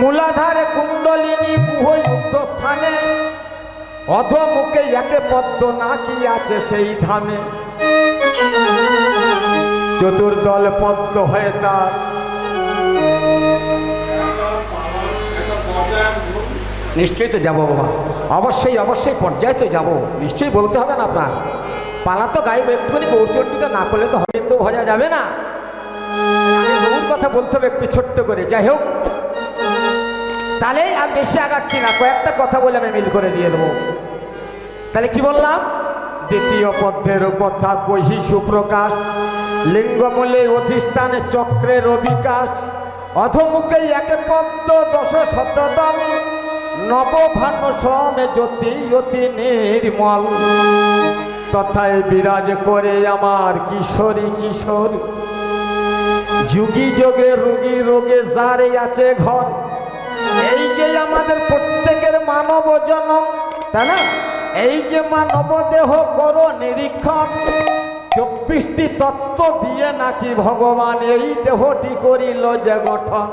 মূলাধারে কুণ্ডলিনী গুহ যুদ্ধস্থানে, অধমুখে একে পদ্ম নাকি আছে সেই ধামে। চতুর্দল পদ্ম হয়ে তার নিশ্চয়ই তো যাবো বাবা, অবশ্যই অবশ্যই পর্যায়ে তো যাবো, নিশ্চয়ই বলতে হবে না আপনার। পালা তো গাইব একটুখানি, গৌরচণ্ডীকে না করলে তো হবেন তো ভজা যাবে না। আমি গৌর কথা বলতে হবে একটু ছোট্ট করে। যাই হোক, তাহলে আর বেশি আগাচ্ছি না, কয়েকটা কথা বলে আমি মিল করে দিয়ে দেবো। তাহলে কি বললাম? দ্বিতীয় পদ্মের কথা কহি সুপ্রকাশ, লিঙ্গমূলে অধিষ্ঠানে চক্রের অবিকাশ। অধমুখে একে পদ্ম দশ শতদল, নবভানু সমে জ্যোতি অতি নির্মল। তথায় বিরাজ করে আমার কিশোরী কিশোর, যুগী যোগে রোগী রোগে যারে আছে ঘর। এই যে আমাদের প্রত্যেকের মানব জনম, তাই না? এই যে মানব দেহ করো নিরীক্ষণ, 24টি তত্ত্ব দিয়ে নাকি ভগবান এই দেহটি করিল যে গঠন।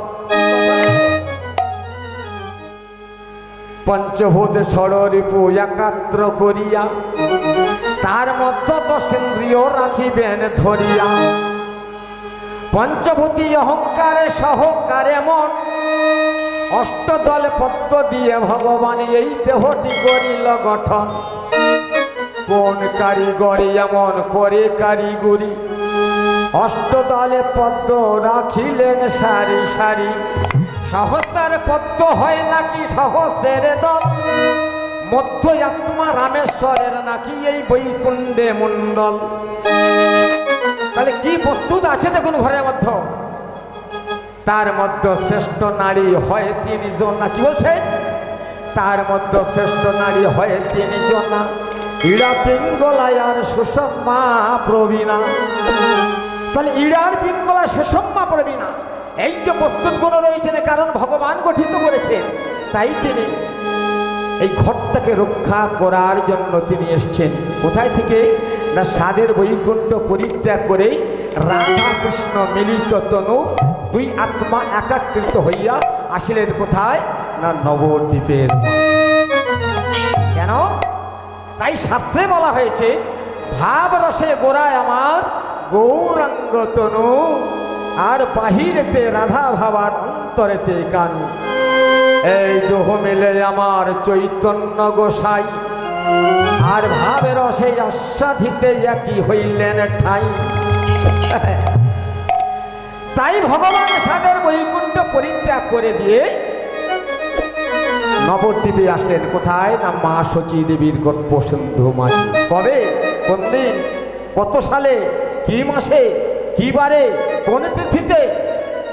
পঞ্চভূত ষড়রিপু একাত্র করিয়া, তার মধ্যে দশেন্দ্রিয় রাখিবেন ধরিয়া। পঞ্চভূতি অহংকারে সহকারে মন, অষ্টদল পদ্ম দিয়ে ভগবান এই দেহটি করিল গঠন। কোন কারিগরি এমন করে কারিগরি, অষ্টদলে পদ্ম রাখিলেন সারি সারি। সহস্রের পদ্ম হয় নাকি সহস্রের দল, মধ্য আত্মা রামেশ্বরের নাকি এই বৈকুণ্ঠে মণ্ডল। তাহলে কি প্রস্তুত আছে দেখুন ঘরের মধ্যে। তার মধ্যে শ্রেষ্ঠ নারী হয় 3 জনা। কি বলছে? তার মধ্যে শ্রেষ্ঠ নারী হয় 3 জনা, ইড়া পিঙ্গলা আর সুষমা প্রবীণা। তাহলে ইড়ার পিঙ্গলা সুষমা প্রবীণা এই যে প্রস্তুত গুণ রয়েছেন, কারণ ভগবান গঠিত করেছেন, তাই তিনি এই ঘরটাকে রক্ষা করার জন্য তিনি এসছেন। কোথায় থেকে? না সাদের বৈকুণ্ঠ পরিত্যাগ করে রাধা কৃষ্ণ মিলিত তনু, 2 আত্মা একাকৃত হইয়া আসিলেন কোথায়? না নবদ্বীপের। কেন? তাই শাস্ত্রে বলা হয়েছে, ভাব রসে গোড়ায় আমার গৌরাঙ্গ তনু, আর বাহিরেতে রাধা ভাবার অন্তরেতে কানু। এই দেহ মিলে আমার চৈতন্য গোসাই, আর ভাবের রসে আস্বাদিতে একই হইলেন ঠাই। তাই ভগবান সাদের বৈকুণ্ঠ পরিত্যাগ করে দিয়ে নবদ্বীপে আসলেন। কোথায়? না মা শচী দেবীর গর্ভ সিন্ধু মাঝে। কবে? কোন দিন? কত সালে? কি মাসে? কি বারে? কোন তিথিতে?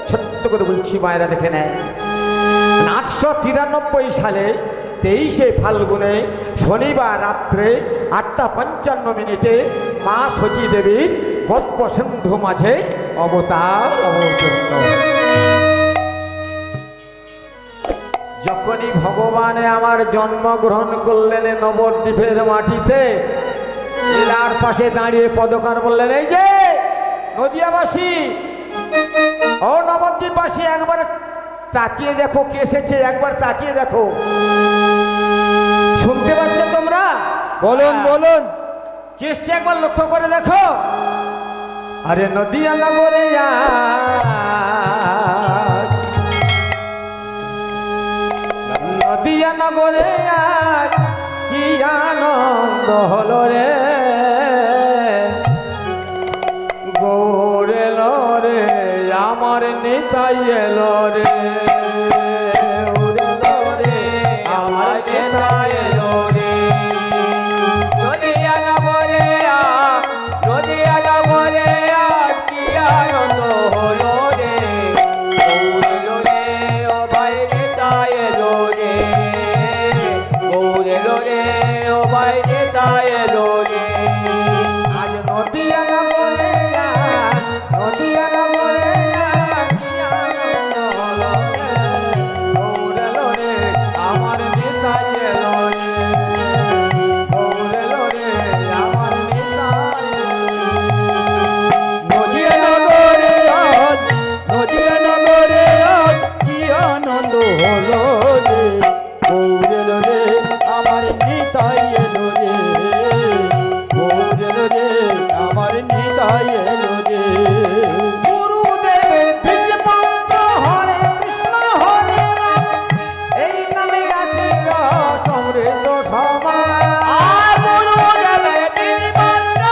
ছোট্ট করে বলছি, মায়েরা দেখে নেয়। 893 সালে 23শে ফাল্গুনে শনিবার রাত্রে 8:55 মা শচী দেবীর গর্ভ সিন্ধু মাঝে অবতার অবতীর্ণ। যখনই ভগবানে আমার জন্মগ্রহণ করলেন নবদ্বীপের মাটিতে, লীলার পাশে দাঁড়িয়ে পদকার বললেন, এই যে নদিয়াবাসী, ও নবদ্বীপবাসী, একবার তাকিয়ে দেখো কে এসেছে, একবার তাকিয়ে দেখো। শুনতে পাচ্ছ তোমরা? বলুন বলুন। কে এসছে একবার লক্ষ্য করে দেখো। আরে নদিয়া নগরে নদিয়া নগরে কি আনন্দ হলো রে, গৌর এলো রে, আমার নিতাই এলো রে। হলো রে, গৌর এলো রে, আমার নিতাই এলো রে, গৌর এলো রে, আমার নিতাই এলো রে। গুরুদেবের বীজ মন্ত্র হরে কৃষ্ণ হরে রাম, এই নামে আছে রস অমৃত সমান। গুরুদেবের বীজ মন্ত্র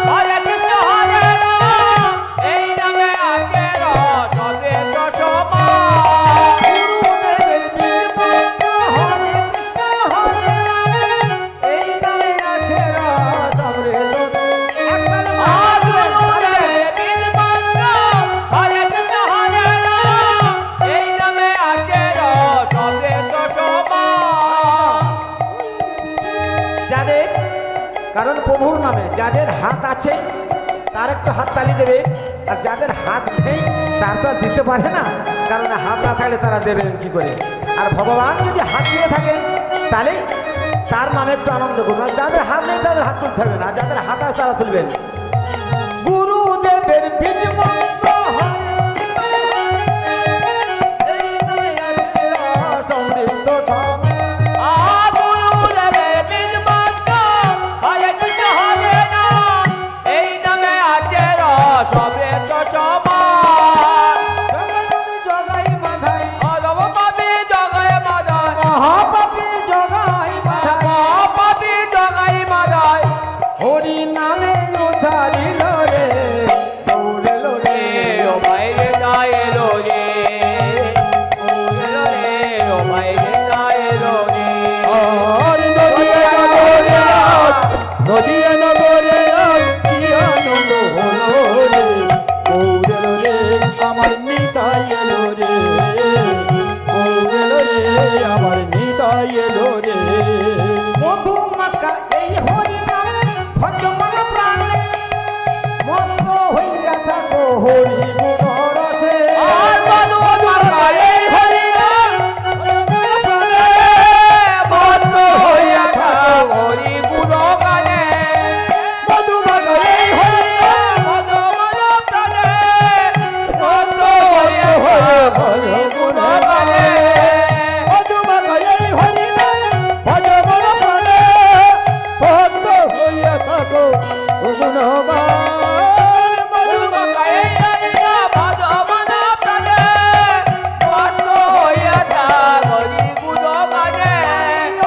হরে কৃষ্ণ হরে রাম, এই নামে আছে রস অমৃত সমান। গুরুদেবের বীজ মন্ত্র হরে কৃষ্ণ হরে রাম, এই নামে আছে রস অমৃত। একবার গুরুদেবের বীজ মন্ত্র হরে কৃষ্ণ হরে রাম, এই নামে আছে রস অমৃত সমান। যাদের, কারণ প্রভুর নামে যাদের হাত আছে তার একটু হাত তালি দেবে, আর যাদের হাত নেই তার তো আর দিতে পারে না, কারণ হাত না থাকলে তারা দেবেন কি করে। আর ভগবান যদি হাত দিয়ে থাকেন তাহলে তার নামে একটু আনন্দ করুন। আর যাদের হাত নেই তাদের হাত তুলতে হবে না, আর যাদের হাত আছে তারা তুলবেন। গুরুদেবের বীজ মন্ত্র হরে, এই নামে আছে রস অমৃত সমান। গুরুদেবের বীজ মন্ত্র হরে কৃষ্ণ হরে রাম, এই নামে আছে রস অমৃত সমান। জগাই মাধাই অধম পাপী জগায় মাদায়, মহাপাপী জগাই মাধাই, মহাপাপী জগায় মাদায়, হরি নামে উদ্ধারিল রে, দৌড়েল রে। ও বাইরে যাইলো রে, ও বাইরে যাইলো রে। আর নদিয়া নগরে আজ, নদিয়া নগরে আজ কি আনন্দ হলো রে, গৌর এলো রে, আমার নিতাই এলো রে, গৌর এলো রে, আমার নিতাই এলো রে। মধুমাখা এই হরি নামে ভজমান প্রাণে, মত্ত হইয়া থাকো হরি গুণ রসে। আর মধু মাখায়ে হরি নাম, মত্ত হইয়া থাকো হরি গুণগানে। মধু মাখায়ে হরি নাম, মধু মনপ্রাণে, মত্ত হইয়া থাকো হরি গুণগানে। মধু মাখায়ে হরি নাম, ভজ মন প্রাণে, ভক্ত হইয়া থাকো গুণবান। মধু মাখায়ে হরি নাম, মধু মনপ্রাণে, মত্ত হইয়া থাকো হরি গুণগানে।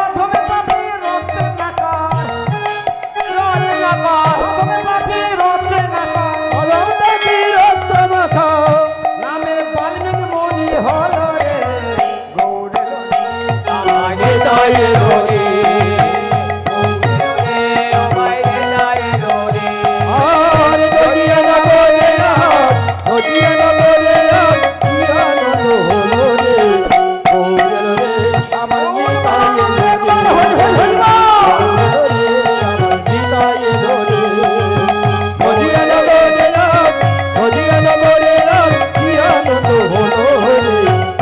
অধমে পাপী রতে নাকার, রত্নাকর অধমে পাপী রতে নাকার, অলঙ্কা বীরত্ব মাখা, নামে বাল্মীকি মুনি হল রে, গৌড়েল রে। আমার নিতাই এলো রে, ও বাইরে যাইলো রে। আর নদিয়া নগরে আজ, নদিয়া নগরে আজ কি আনন্দ হলো রে, গৌর এলো রে, আমার নিতাই এলো রে, গৌর এলো রে, আমার নিতাই এলো রে। নদিয়া নগরে আজ, নদিয়া নগরে আজ কি আনন্দ হলো রে,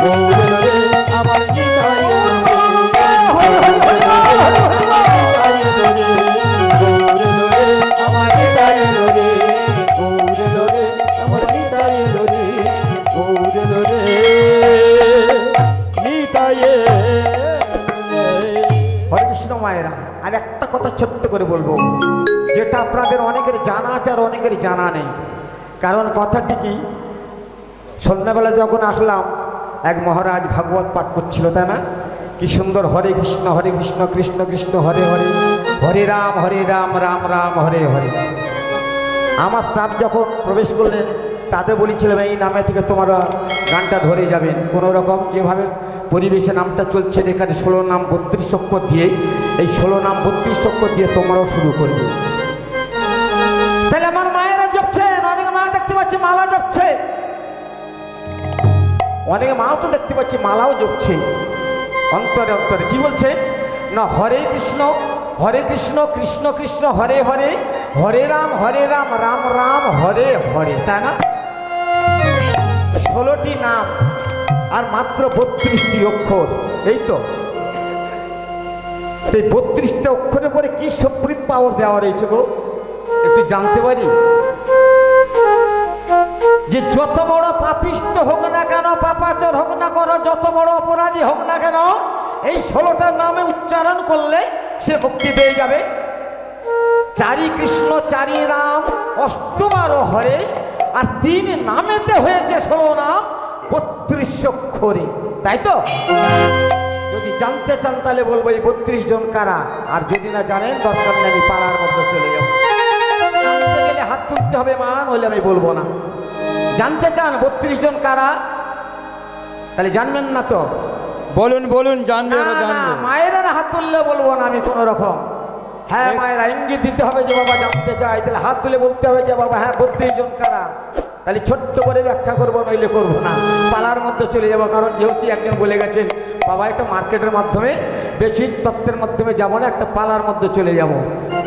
গৌর এলো রে, আমার নিতাই এলো রে, গৌর এলো রে, আমার নিতাই এলো রে, গৌর এলো রে, আমার নিতাই এলো রে, গৌর এলো রে, নিতাই এলো রে। হরে কৃষ্ণ মায়েরা, আর একটা কথা ছোট্ট করে বলবো, যেটা আপনাদের অনেকের জানা আছে আর অনেকের জানা নেই। কারণ কথাটি কি, সন্ধ্যাবেলা যখন আসলাম এক মহারাজ ভাগবত পাঠ করছিল, তাই না? কি সুন্দর হরে কৃষ্ণ কৃষ্ণ কৃষ্ণ হরে হরে, হরে রাম রাম রাম হরে হরে। আমার স্টাফ যখন প্রবেশ করলেন তাদের বলেছিলাম এই নামে থেকে তোমরা গানটা ধরে যাবেন, কোনো রকম যেভাবে পরিবেশে নামটা চলছে এখানে 16 নাম 32 অক্ষর দিয়ে, এই 16 নাম 32 অক্ষর দিয়ে তোমরাও শুরু করবে। তাহলে আমার মায়েরা জপছেন, অনেক মা দেখতে পাচ্ছি মালা জপছে, অনেকে মাও তো দেখতে পাচ্ছি মালাও জপছে অন্তরে অন্তরে। কি বলছে না, হরে কৃষ্ণ কৃষ্ণ কৃষ্ণ হরে হরে, হরে রাম রাম রাম হরে হরে, তাই না? 16টি নাম আর মাত্র 32টি অক্ষর, এই তো। এই 32টা অক্ষরের পরে কি সুপ্রিম পাওয়ার দেওয়া রয়েছে গো, একটু জানতে পারি? যে যত বড় পাপিষ্ট হোক না কেন, পাপাচর হোক না কেন, যত বড় অপরাধী হোক না কেন, এই 16টার নামে উচ্চারণ করলে সে মুক্তি পেয়ে যাবে। চারি কৃষ্ণ চারি রাম অষ্টবার হরে, আর 3 নামেতে হয়েছে 16 নাম 32 অক্ষরে, তাই তো? যদি জানতে চান তাহলে বলবো এই 32 জন কারা, আর যদি না জানেন দরকার নেই, আমি পাড়ার মধ্যে চলে যাবো। জানতে গেলে হাত তুলতে হবে মা, নইলে আমি বলবো না। জানতে চান 32 জন কারা? তাহলে জানবেন না তো? বলুন বলুন, জানবে না, ওরা না, জানবে। মায়েরা না হাত তুললে বলবো না আমি কোনো রকম। হ্যাঁ মায়েরা ইঙ্গিত দিতে হবে যে বাবা জানতে চাই, তাহলে হাত তুলে বলতে হবে যে বাবা হ্যাঁ 32 জন কারা। তাহলে ছোট্ট করে ব্যাখ্যা করবো, নইলে করবো না, পালার মধ্যে চলে যাবো। কারণ যেহেতু একজন বলে গেছেন বাবা একটা মার্কেটের মাধ্যমে, বেশি তত্ত্বের মাধ্যমে যাবো না, একটা পালার মধ্যে চলে যাব।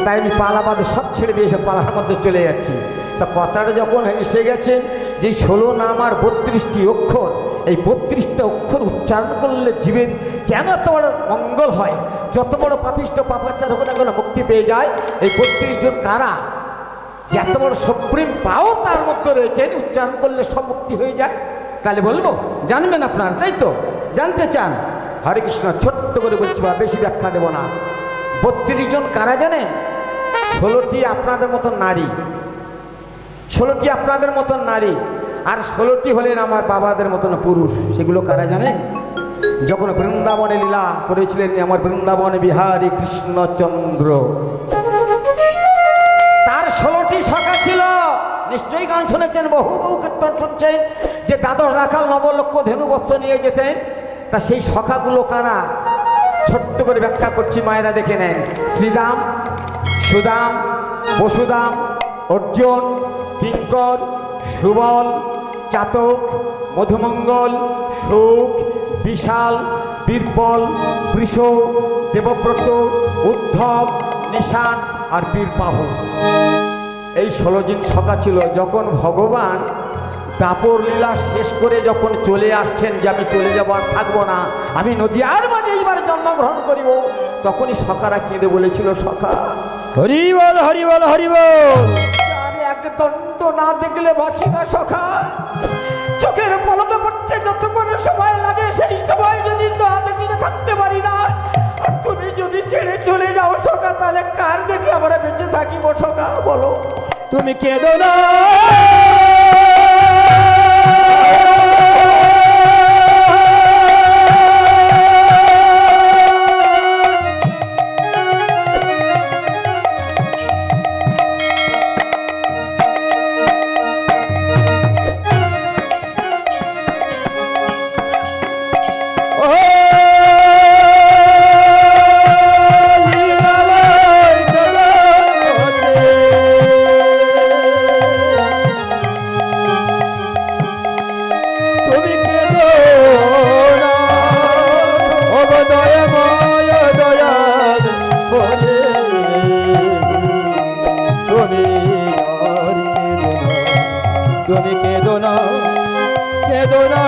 তাই আমি পালা বাদে সব ছেড়ে দিয়ে এসে পালার মধ্যে চলে যাচ্ছি। তা কথাটা যখন এসে গেছেন যে 16 নাম আর 32টি অক্ষর, এই 32টা অক্ষর উচ্চারণ করলে জীবের কেন এত বড় মঙ্গল হয়, যত বড় পাপিষ্ট পাপাচার হোক না কেন মুক্তি পেয়ে যায়। এই 32 জন কারা, যে এত বড় সুপ্রিম পাওয়ার তার মধ্যে রয়েছেন, উচ্চারণ করলে সব মুক্তি হয়ে যায়। তাহলে বলবো, জানবেন আপনারা, তাই তো? জানতে চান? হরে কৃষ্ণ, ছোট্ট করে বলছি বা বেশি ব্যাখ্যা দেব না। 32 জন কারা জানেন? 16টি আপনাদের মতন নারী, 16টি আপনাদের মতন নারী, আর 16টি হলেন আমার বাবাদের মতন পুরুষ। সেগুলো কারা জানেন? যখন বৃন্দাবনে লীলা করেছিলেন আমার বৃন্দাবনে বিহারী কৃষ্ণচন্দ্র, তার 16টি সখা ছিল। নিশ্চয়ই গান শুনেছেন, বহু বহু কীর্তন শুনছেন যে দ্বাদশ রাখাল 9 লক্ষ ধেনু বৎস নিয়ে যেতেন। তা সেই সখাগুলো কারা? ছোট্ট করে ব্যাখ্যা করছি, মায়েরা দেখে নেন। শ্রীরাম, সুদাম, বসুদাম, অর্জুন, কিঙ্কর, সুবল, চাতক, মধুমঙ্গল, সুখ, বিশাল, বীরবল, বৃষ, দেবব্রত, উদ্ধব, নিশান আর বীরবাহু। এই 16 জন সখা ছিল। যখন ভগবান দাপর লীলা শেষ করে যখন চলে আসছেন যে আমি চলে যাব, আর থাকবো না, আমি নদীয়ার মাঝে এইবার জন্মগ্রহণ করিব, তখনই সখারা কেঁদে বলেছিল, সখা হরি বল হরি বল হরি বল। আরে এক দণ্ড না দেখলে বাঁচি না সখা, চোখের পলকে পড়তে যতক্ষণ সময় লাগে সেই সময় যদি না দেখলে থাকতে পারি না। আর তুমি যদি ছেড়ে চলে যাও সখা, তাহলে কার দেখে আমরা বেঁচে থাকিব সখা, বলো? তুমি কেঁদো না, তুমি কেঁদো না, কেঁদো না,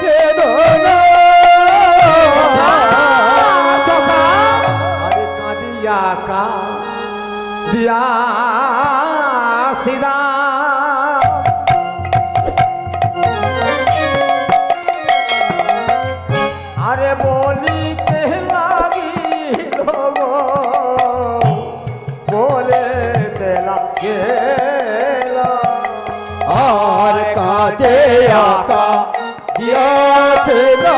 কেঁদো না। সখা আরে কাঁদিয়া কাঁদিয়া সিদা, আরে বলিতে লাগিল গো, বলিতে লাগিল, আর কাঁদে আকা দিয়াছে না।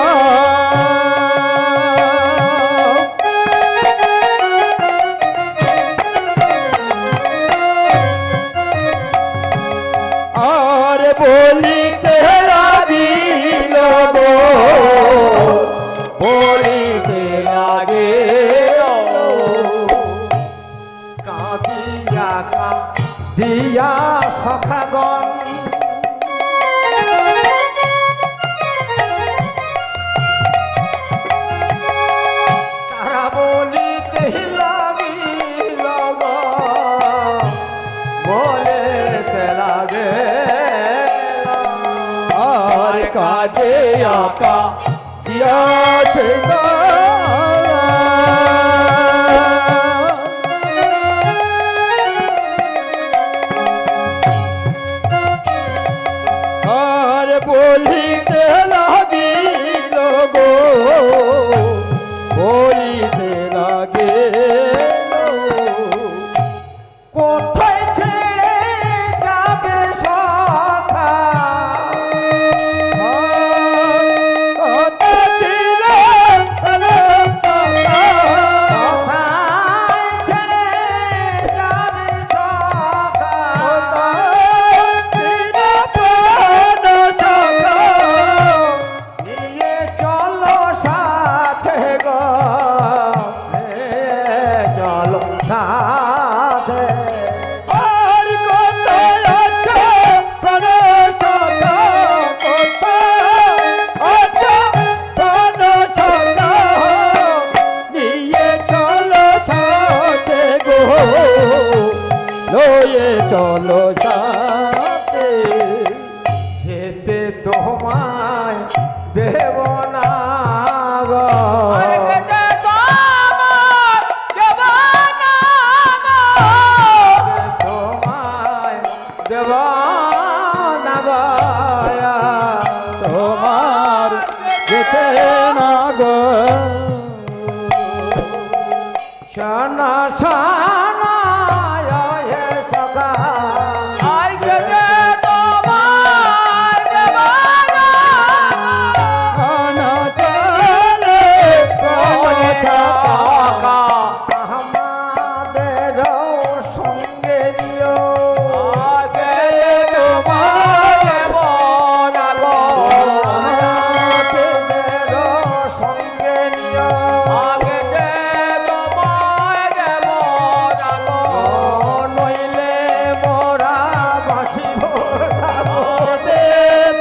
আর বলিতে লাগিল গো, বলিতে লাগে কাঁদিয়া কাঁদিয়া সখাগণ, তারা বলিতে লাগিল গো, বলিতে লাগে, আর কাঁদে আকা দিয়াছে না। যেতে না গো শোনো শোনো হে সখা আর যেতে তোমার দেব না। না চলে প্রাণ ছাকা আমাদেরও সঙ্গে নিও আগে তোমার দেব না গো। আমাদেরও সঙ্গে নিও আগে যে তোমার দেব না গো। নইলে মোরা বাসিব না গো। দে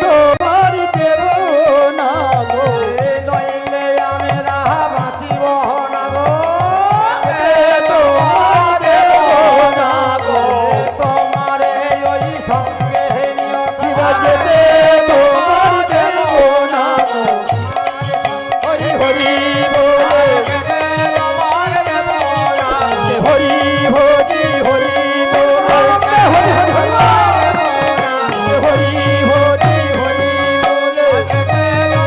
তোমার দেব না গো নইলে আমরা বাঁচিব না গো। দে তোমার দেব না গো তোমারে ওই সঙ্গে নিও শিবা যেতে তোমার দেব না গো হরি হরি বলে তোমার দেব না গো। হরি হরি হরি বলে হরি হরি হরি হরি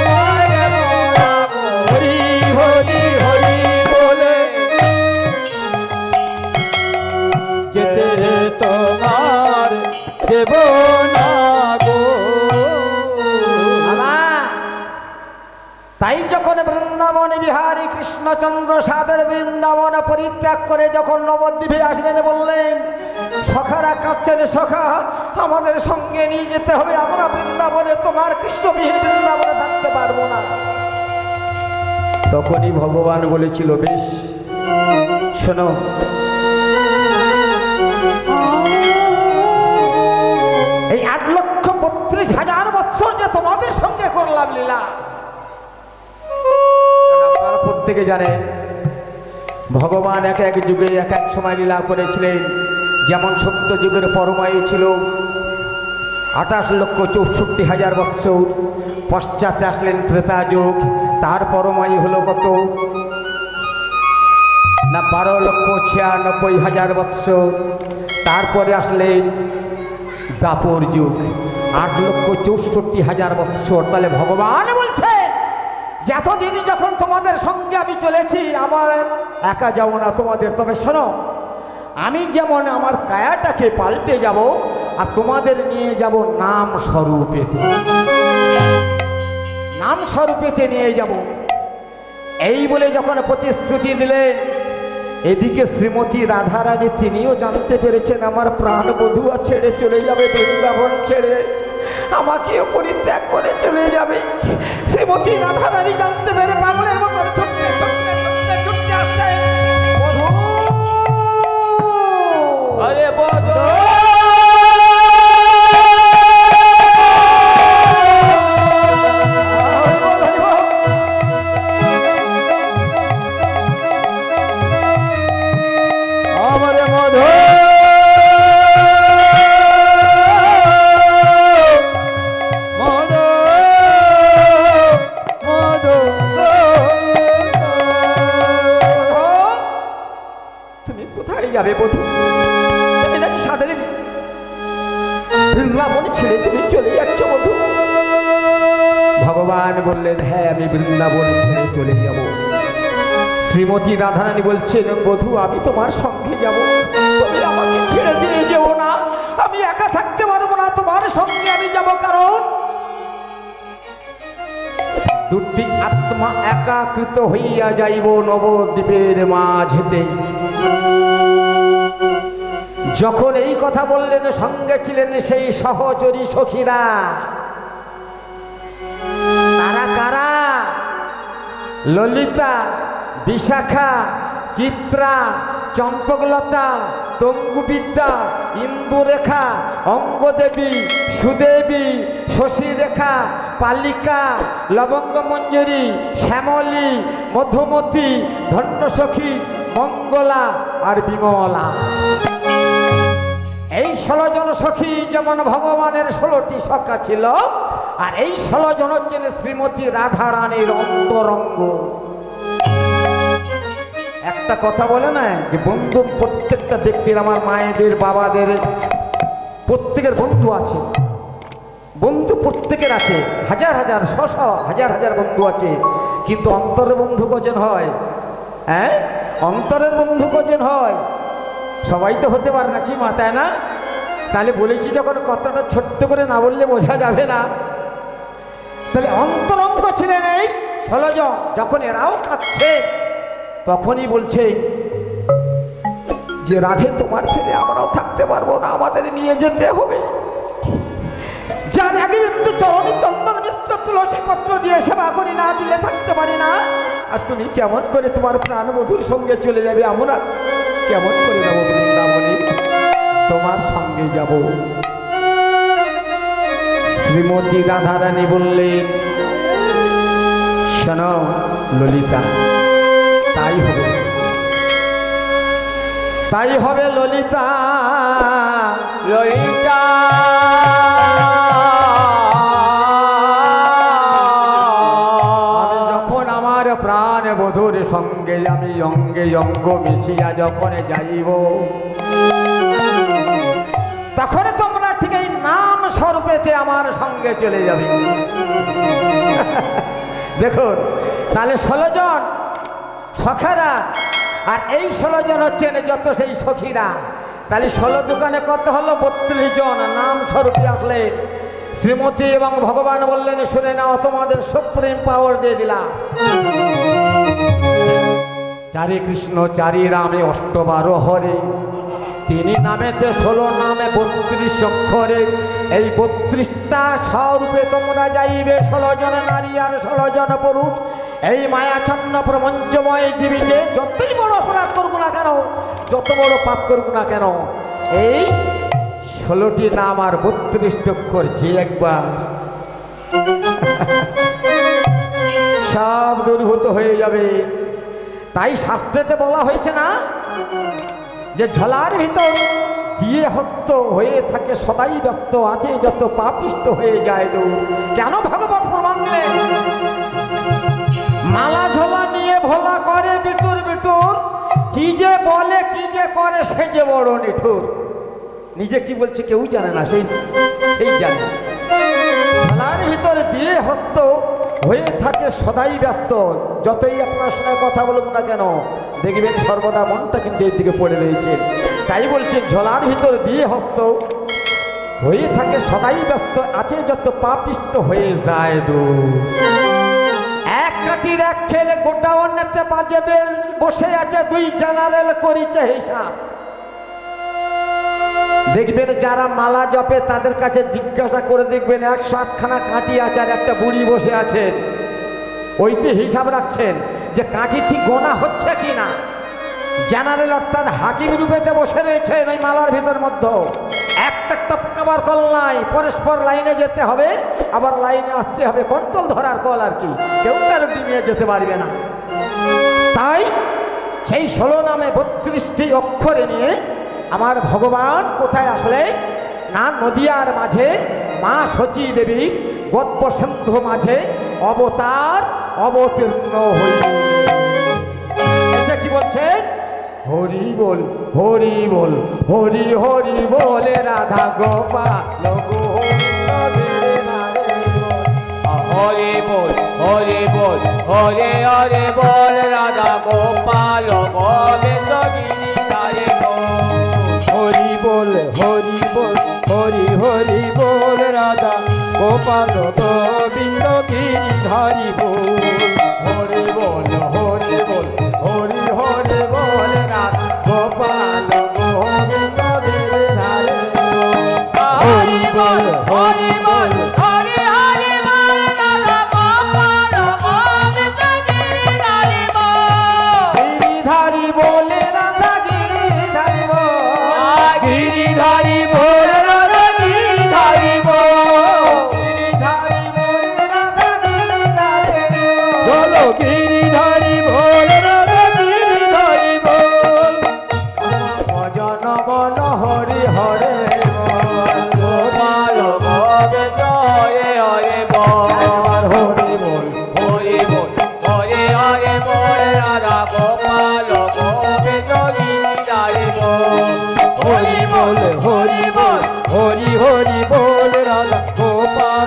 বলে হরি হরি হরি বলে যেতে তোমার দেব না গো বাবা, তাই যখন বৃন্দাবনে বিহারী কৃষ্ণচন্দ্র সাদের বৃন্দাবন পরিত্যাগ করে যখন নবদ্বীপে আসবেন বললেন সখারা কাঁদছেন সখা আমাদের সঙ্গে নিয়ে যেতে হবে, আমরা বৃন্দাবনে তোমার কৃষ্ণবিহীন বৃন্দাবনে থাকতে পারবো না। তখনই ভগবান বলেছিল বেশ শোনো এই 8,32,000 বৎসর যে তোমাদের সঙ্গে করলাম লীলা, আপনারা প্রত্যেকে জানেন ভগবান এক এক যুগে এক এক সময় লীলা করেছিলেন। যেমন সত্য যুগের পরমায়ু ছিল 28,64,000 বৎসর, পশ্চাতে আসলেন ত্রেতা যুগ, তার পরমায়ু হলো কত না 12,96,000 বৎসর, তারপরে আসলেন দাপর যুগ 8,64,000 বৎসর। তাহলে ভগবান বলছেন যে এতদিন যখন তোমাদের সঙ্গে আমি চলেছি আমার একা যাবো না তোমাদের, তবে শোনো আমি যেমন আমার কায়াটাকে পাল্টে যাব আর তোমাদের নিয়ে যাব নাম স্বরূপেতে, নাম স্বরূপেতে নিয়ে যাব। এই বলে যখন প্রতিশ্রুতি দিলেন এদিকে শ্রীমতী রাধারানী তিনিও জানতে পেরেছেন আমার প্রাণ বধূয়া ছেড়ে চলে যাবে বৃন্দাবন ছেড়ে, আমাকেও পরিত্যাগ করে চলে যাবে। শ্রীমতী রাধারানী জানতে পেরে পাগলের মতো ছুটতে ছুটতে ছুটতে ছুটতে আসছে বধূ। আরে বধূ আমার মধু মধু মধু তুমি কোথায় যাবে বধূ? তুমি নাকি সাদের বৃন্দাবন ছেড়ে তুমি চলে যাচ্ছ বধূ? ভগবান বললেন হ্যাঁ আমি বৃন্দাবন ছেড়ে চলে যাব। শ্রীমতী রাধারানী বলছেন বধূ আমি তোমার সঙ্গে যাব, তুমি আমাকে ছেড়ে দিয়ে যেও না, আমি একা থাকতে পারবো না, তোমার সঙ্গে আমি যাব। কারণ দুটি আত্মা একাকৃত হইয়া যাইব নবদ্বীপের মাঝেতে। যখন এই কথা বললেন সঙ্গে ছিলেন সেই সহচরী সখীরা। তারা কারা? ললিতা, বিশাখা, চিত্রা, চম্পকলতা, তঙ্গুবিদ্যা, ইন্দুরেখা, অঙ্গদেবী, সুদেবী, শশীরেখা, পালিকা, লবঙ্গমঞ্জরী, শ্যামলী, মধুমতী, ধন্যসখী, মঙ্গলা আর বিমলা। এই 16 জন সখী যেমন ভগবানের 16টি সখা ছিল, আর এই 16 জন হচ্ছেন শ্রীমতী রাধারানীর অন্তরঙ্গ। একটা কথা বলে না যে বন্ধু প্রত্যেকটা ব্যক্তির, আমার মায়েদের বাবাদের প্রত্যেকের বন্ধু আছে। বন্ধু প্রত্যেকের আছে, হাজার হাজার শশ হাজার হাজার বন্ধু আছে, কিন্তু অন্তরের বন্ধু কজন হয়? হ্যাঁ, অন্তরের বন্ধু কজন হয়? সবাই তো হতে পারে না, কি মাথায় না? তাহলে বলেছি যখন কথাটা ছোট্ট করে না বললে বোঝা যাবে না। তাহলে অন্তরঙ্গ ছিলেন এই 16 জন। যখন এরাও কাঁদছে তখনই বলছে যে রাধে তোমার ফিরে আমরাও থাকতে পারবো না, আমাদের নিয়ে যেতে হবে। যার আগে বিন্দু চরণী চন্দন মিশ্র তুলসী পত্র দিয়ে সেবা করি, না দিলে থাকতে পারি না। আর তুমি কেমন করে তোমার প্রাণ বধূর সঙ্গে চলে যাবে? আমরা কেমন করে যাবো বৃন্দাবনে? তোমার সঙ্গে যাব। শ্রীমতী রাধারানী বললেন, শোনো ললিতা, তাই হবে, তাই হবে ললিতা। ললিতা আমি যখন আমার প্রাণ বধূর সঙ্গে আমি অঙ্গে অঙ্গ মিশিয়া যখন যাইব, তখন তোমরা ঠিক এই নাম স্বরূপেতে আমার সঙ্গে চলে যাবে। দেখুন, তাহলে 16 জন সখারা, আর এই 16 জন হচ্ছেন যত সেই সখীরা। তাহলে 16 দোকানে কত হলো? 32 জন নাম স্বরূপে আসলেন। শ্রীমতী এবং ভগবান বললেন, শুনে নাও, তোমাদের সুপ্রিম পাওয়ার দিয়ে দিলাম। চারি কৃষ্ণ চারি রামে 8 হরে, 3 নামেতে 16 নামে 32 অক্ষরে। এই 32টা স্বরূপে তোমরা যাইবে, 16 জন নারী আর 16 জন পুরুষ। এই মায়াচ্ছন্ন প্রপঞ্চময় জীবিকে যতই বড় অপরাধ করবো না কেন, যত বড় পাপ করবো না কেন, এই 16টি নাম আর 32 অক্ষর যে একবার সব দূরীভূত হয়ে যাবে। তাই শাস্ত্রেতে বলা হয়েছে না যে ঝলার ভিতর দিয়ে হস্ত হয়ে থাকে সদাই ব্যস্ত, আছে যত পাপিষ্ট হয়ে যায় দূর। কেন ভগবত প্রমাণ দিলেন? মালা ঝোলা নিয়ে ভোলা করে বিটুর বিটুর, কি যে বলে কি যে করে সে যে বড় নিঠুর। নিজে কি বলছে কেউ জানে না, সেই জানে। ঝোলার ভিতর দিয়ে হস্ত হয়ে থাকে সদাই ব্যস্ত, যতই আপনার সঙ্গে কথা বলুক না কেন দেখবেন সর্বদা মনটা কিন্তু এই দিকে পড়ে রয়েছে। তাই বলছেন, ঝোলার ভিতর দিয়ে হস্ত হয়ে থাকে সদাই ব্যস্ত, আছে যত পাপিষ্ট হয়ে যায় দূর। এক কাঠির এক খেলে গোটা অন্যতে বাজবে, বসে আছে 2 জেনারেল করিছে হিসাব। দেখবেন যারা মালা জপে তাদের কাছে জিজ্ঞাসা করে দেখবেন 108খানা কাঠি আছে আর একটা বুড়ি বসে আছেন, ওইতে হিসাব রাখছেন যে কাঠি ঠিক গোনা হচ্ছে কি না। জেনারেল অর্থাৎ হাকিম রূপেতে বসে রয়েছেন ওই মালার ভিতর মধ্যে। একটা টপকাবার কল নাই, পরস্পর লাইনে যেতে হবে, আবার লাইনে আসতে হবে, কন্ট্রোল ধরার কল আর কি, কেউ কারো নিয়ে যেতে পারবে না। তাই সেই 16 নামে 32টি অক্ষরে নিয়ে আমার ভগবান কোথায় আসলে না, নদিয়ার মাঝে মা শচী দেবীর গর্ভসিন্ধু মাঝে অবতার অবতীর্ণ হইল। কি বলছেন? হরি বল হরি বল, হরি হরি বলে রাধা গোপাল হরে বল হরে বল, হরে হরে বল, রাধা গোপাল গোবিন্দ গিরিধারে বল। হরি বল হরি বল, হরি হরি বল, রাধা গোপাল গোবিন্দ গিরিধারি বল। হরি বল হরি বল, হরি হরি বল, রাধা গোপাল গোবিন্দ গিরিধারে হরি বল হরি বল, হরে হরে বল, রাধা গোপাল গোবিন্দ গিরিধারে বল। গিরিধারি বলে রাধা গিরিধারি বল, গিরিধারি বল, রাধা গিরিধারি বল। গিরিধারি বলে রাধা গিরিধারি বল গিরিধারি বল, রাধা গিরিধারি বল। ভজন বল হরি হরে বল, গোপাল গোবিন্দ হরে হরে বল। একবার হরি বল হরি বল হরে হরে বল, রাধা গোপাল গোবিন্দ গিরিধারে বল। হরি বল হরি বল, হরি হরি বল, রাধা গোপাল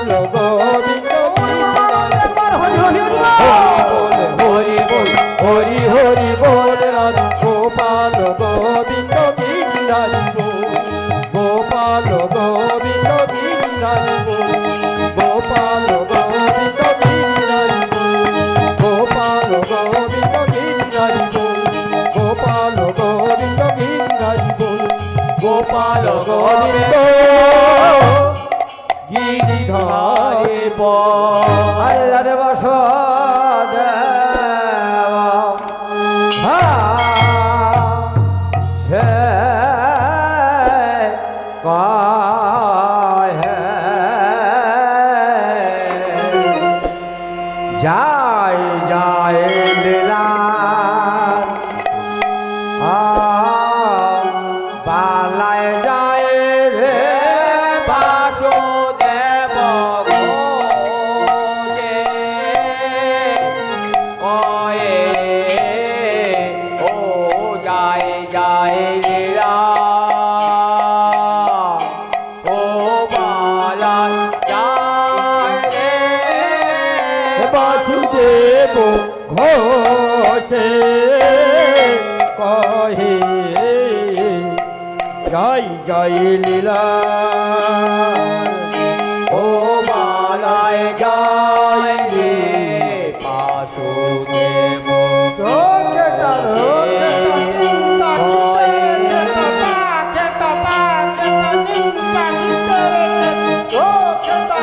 হরি বল হরি হরি বল রাধা গোপাল গোবিন্দ গিরিধারী বল গোপাল গোবিন্দ গিরিধারী বল গোপাল গোবিন্দ গিরিধারী বল গোপাল গোবিন্দ গিরিধারী বল গোপাল গোবিন্দ গিরিধারী বল গোপাল গোবিন্দ গিরিধারী বল আরে আরে বাসুদেব সে কহে যাই যাই লীলা পালায় যায় রে বাসুদেব ঘোষে কয়ে ও যায় যায় লীলা ও বালা যায় রে বাসুদেব ঘোষে কহে যাই যাই লীলা ও বালায় যায়